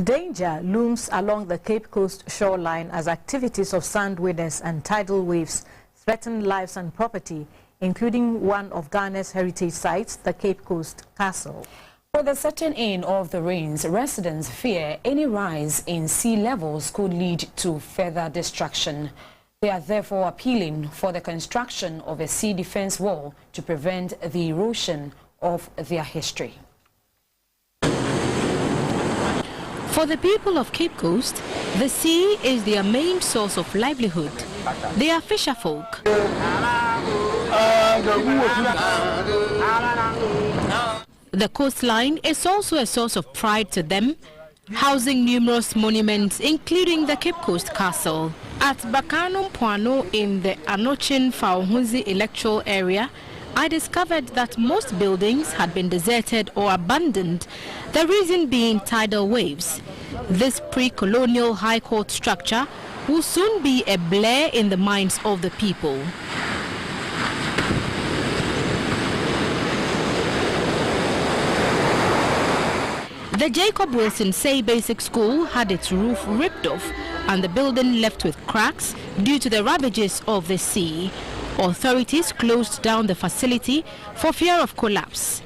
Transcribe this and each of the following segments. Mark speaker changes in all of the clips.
Speaker 1: Danger looms along the Cape Coast shoreline as activities of sand winners and tidal waves threaten lives and property, including one of Ghana's heritage sites, the Cape Coast Castle.
Speaker 2: With the setting in of the rains, residents fear any rise in sea levels could lead to further destruction. They are therefore appealing for the construction of a sea defense wall to prevent the erosion of their history.
Speaker 3: For the people of Cape Coast, the sea is their main source of livelihood. They are fisherfolk. The coastline is also a source of pride to them, housing numerous monuments including the Cape Coast Castle. At Bakano Mpoano in the Anochin Fauhunzi electoral area, I discovered that most buildings had been deserted or abandoned, the reason being tidal waves. This pre-colonial high court structure will soon be a blur in the minds of the people. The Jacob Wilson Say Basic School had its roof ripped off and the building left with cracks due to the ravages of the sea. Authorities closed down the facility for fear of collapse.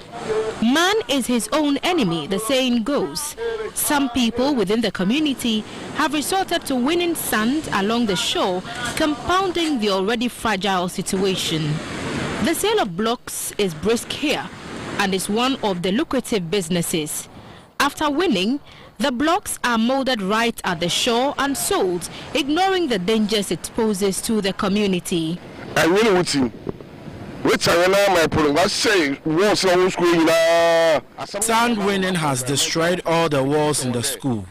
Speaker 3: Man is his own enemy, the saying goes. Some people within the community have resorted to winning sand along the shore, compounding the already fragile situation. The sale of blocks is brisk here and is one of the lucrative businesses. After winning, the blocks are molded right at the shore and sold, ignoring the dangers it poses to the community.
Speaker 4: I really want to.
Speaker 5: Sand winning has destroyed all the walls in the school.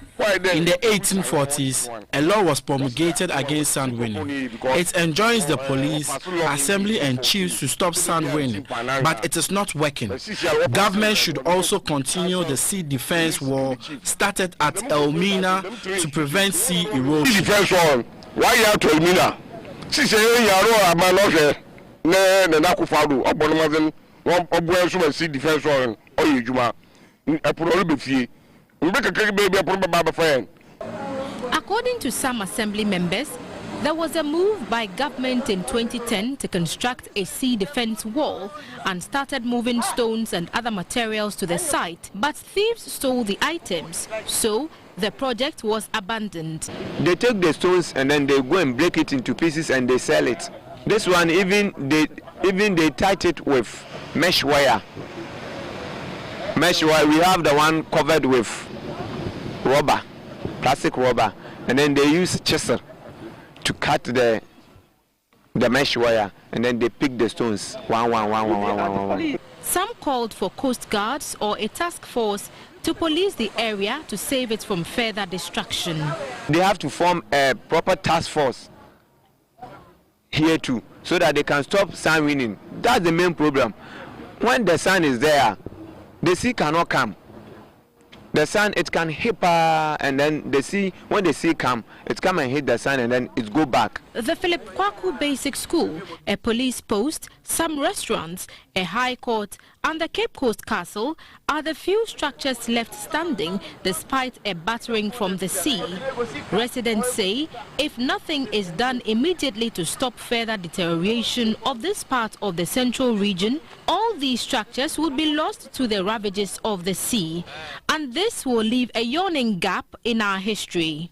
Speaker 5: In the 1840s, a law was promulgated against sand winning. It enjoins the police, assembly and chiefs to stop sand winning, but it is not working. Government should also continue the sea defense wall started at Elmina to prevent sea erosion.
Speaker 4: Why you have to Elmina?
Speaker 3: According to some assembly members, there was a move by government in 2010 to construct a sea defense wall and started moving stones and other materials to the site, but thieves stole the items, so the project was abandoned.
Speaker 6: They take the stones and then they go and break it into pieces and they sell it. This one even they tied it with mesh wire. Mesh wire, we have the one covered with rubber, plastic rubber, and then they use chisel to cut the mesh wire, and then they pick the stones one.
Speaker 3: Some called for coast guards or a task force to police the area to save it from further destruction.
Speaker 6: They have to form a proper task force here too, so that they can stop sand winning. That's the main problem. When the sand is there, the sea cannot come. The sand, it can hit and then the sea, when the sea come, it come and hit the sand and then it go back.
Speaker 3: The Philip Kwaku Basic School, a police post, some restaurants, a high court and the Cape Coast Castle are the few structures left standing despite a battering from the sea. Residents say if nothing is done immediately to stop further deterioration of this part of the central region, all these structures will be lost to the ravages of the sea, and this will leave a yawning gap in our history.